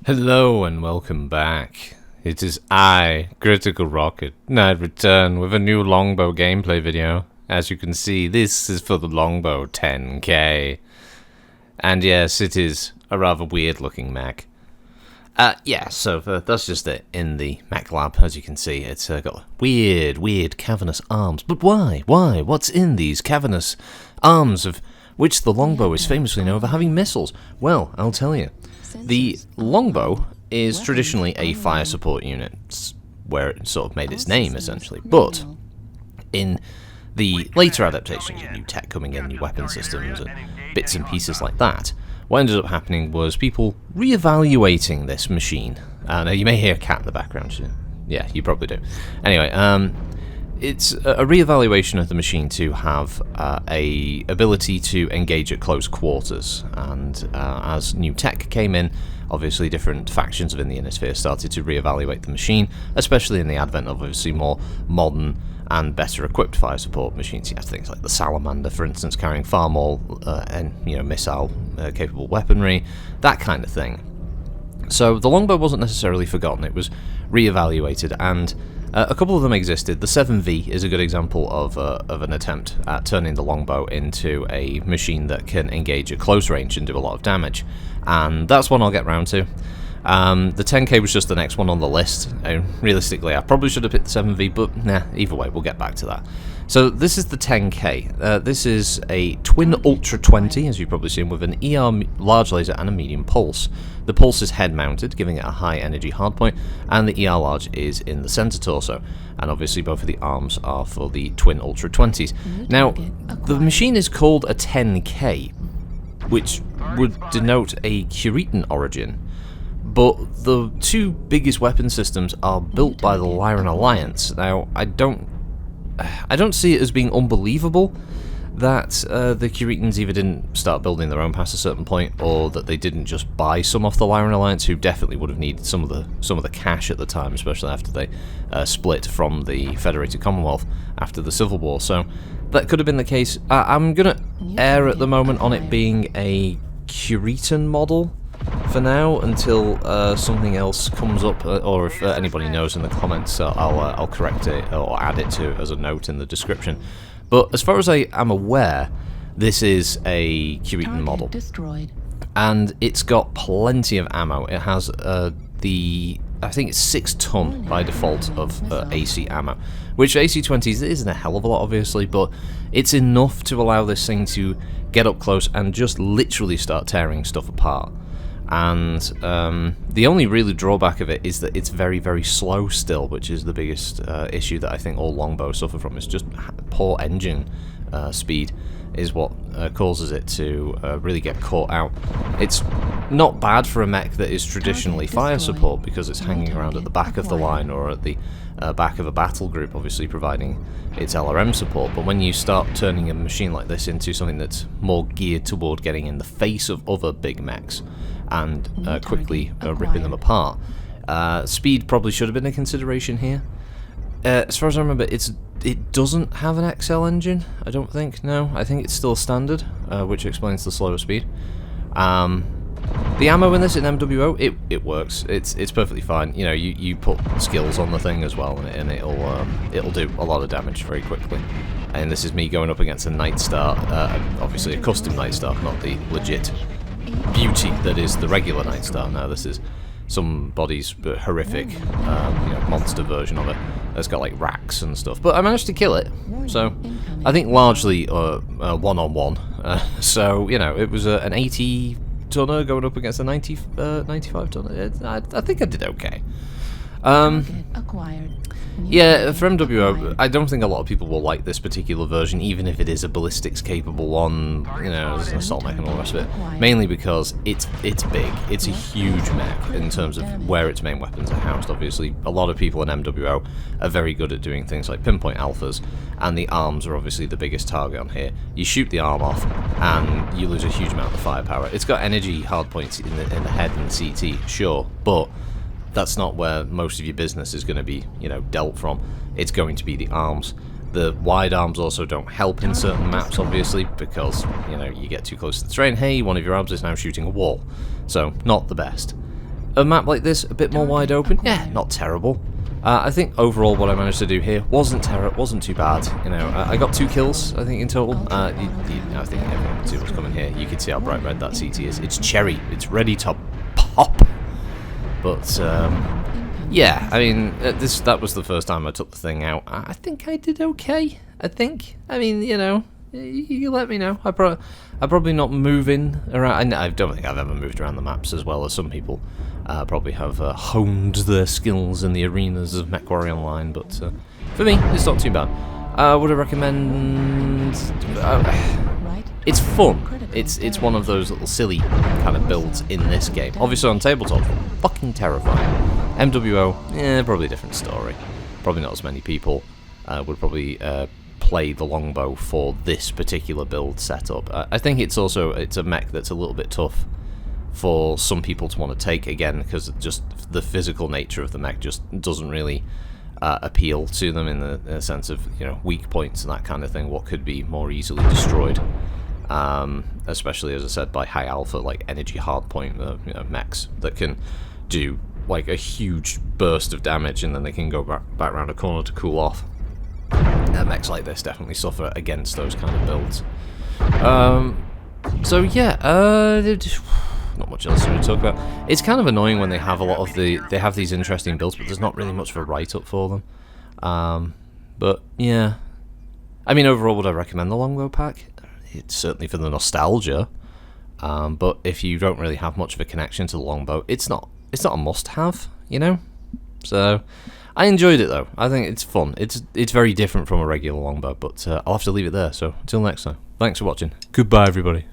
Hello and welcome back. It is I, Critical Rocket, and I return with a new Longbow gameplay video. As you can see, this is for the Longbow 10K. And yes, it is a rather weird looking mech. So that's just it in the mech lab. As you can see, it's got weird cavernous arms. But why? Why? What's in these cavernous arms of which the Longbow is famously known for having missiles? Well, I'll tell you. The Longbow is traditionally a fire support unit. It's where it sort of made its name, essentially. But in the later adaptations, new tech coming in, new weapon systems, and bits and pieces like that, what ended up happening was people re-evaluating this machine. Now, you may hear a cat in the background. Yeah, you probably do. Anyway, it's a re-evaluation of the machine to have a ability to engage at close quarters, and as new tech came in, obviously different factions within the Inner Sphere started to re-evaluate the machine, especially in the advent of obviously more modern and better equipped fire support machines. You have things like the Salamander, for instance, carrying far more missile capable weaponry, that kind of thing. So the Longbow wasn't necessarily forgotten, it was re-evaluated, and a couple of them existed. The 7V is a good example of an attempt at turning the Longbow into a machine that can engage at close range and do a lot of damage, and that's one I'll get round to. The 10K was just the next one on the list. Realistically, I probably should have picked the 7V, but nah, either way, we'll get back to that. So this is the 10K. This is a twin Ultra 20, as you've probably seen, with an ER large laser and a medium pulse. The pulse is head mounted, giving it a high energy hardpoint, and the ER large is in the center torso. And obviously both of the arms are for the twin Ultra 20s. Now, the machine is called a 10K, which would denote a Kitteh origin. But the two biggest weapon systems are built by the Lyran Alliance. Now, I don't see it as being unbelievable that the Kittehs either didn't start building their own past a certain point, or that they didn't just buy some off the Lyran Alliance, who definitely would have needed some of the cash at the time, especially after they split from the Federated Commonwealth after the Civil War. So that could have been the case. I'm gonna err at the moment on it being a Kitteh model for now, until something else comes up, or if anybody knows in the comments, I'll correct it or add it to as a note in the description. But as far as I am aware, this is a Kitteh model, and it's got plenty of ammo. It has I think it's 6 ton by default of AC ammo, which AC-20s isn't a hell of a lot, obviously, but it's enough to allow this thing to get up close and just literally start tearing stuff apart. And the only really drawback of it is that it's very slow still, which is the biggest issue that I think all Longbows suffer from. It's just poor engine speed is what causes it to really get caught out. It's not bad for a mech that is traditionally fire support, because it's hanging around at the back of the line or at the back of a battle group, obviously providing its LRM support. But when you start turning a machine like this into something that's more geared toward getting in the face of other big mechs and quickly ripping them apart, speed probably should have been a consideration here. As far as I remember, it doesn't have an XL engine, I don't think. No, I think it's still standard, which explains the slower speed. The ammo in this, in MWO, it works. It's perfectly fine. You know, you put skills on the thing as well, and it'll do a lot of damage very quickly. And this is me going up against a Nightstar, obviously a custom Nightstar, not the legit beauty that is the regular Nightstar. Now this is somebody's horrific, monster version of it. It's got like racks and stuff, but I managed to kill it. So I think largely one-on-one. So it was an 80 tonner going up against a 95 tonner. I think I did okay. Yeah, for MWO, I don't think a lot of people will like this particular version, even if it is a ballistics capable one, as an assault mech and all the rest of it. Mainly because it's big. It's a huge mech in terms of where its main weapons are housed. Obviously, a lot of people in MWO are very good at doing things like pinpoint alphas, and the arms are obviously the biggest target on here. You shoot the arm off, and you lose a huge amount of firepower. It's got energy hardpoints in the head and the CT, sure, but that's not where most of your business is going to be, dealt from. It's going to be the arms. The wide arms also don't help in certain maps, obviously, because, you get too close to the terrain. Hey, one of your arms is now shooting a wall. So, not the best. a map like this, a bit more wide open, yeah, not terrible. I think overall what I managed to do here wasn't too bad. You know, I got 2 kills, I think, in total. I think everyone can see what's coming here. You can see how bright red that CT is. It's cherry. It's ready to pop. But yeah, I mean, that was the first time I took the thing out. I think I did okay. I mean, you know, you let me know. I'm probably not moving around. I don't think I've ever moved around the maps as well as some people. Probably have honed their skills in the arenas of MechWarrior Online, but for me, it's not too bad. Would I recommend? It's fun. It's one of those little silly kind of builds in this game. Obviously on tabletop, fucking terrifying. MWO, yeah, probably a different story. Probably not as many people would probably play the Longbow for this particular build setup. I think it's a mech that's a little bit tough for some people to want to take, again, because just the physical nature of the mech just doesn't really appeal to them in the sense of, you know, weak points and that kind of thing, what could be more easily destroyed. Especially, as I said, by high alpha, like energy hardpoint you know, mechs that can do like a huge burst of damage and then they can go back around a corner to cool off. Mechs like this definitely suffer against those kind of builds. So yeah, not much else to talk about. It's kind of annoying when they have they have these interesting builds, but there's not really much of a write-up for them. But yeah, I mean, overall, would I recommend the Longbow pack? It's certainly for the nostalgia. But if you don't really have much of a connection to the Longbow, it's not a must-have, you know. So I enjoyed it though. I think it's fun. It's very different from a regular Longbow, but I'll have to leave it there. So until next time, thanks for watching. Goodbye, everybody.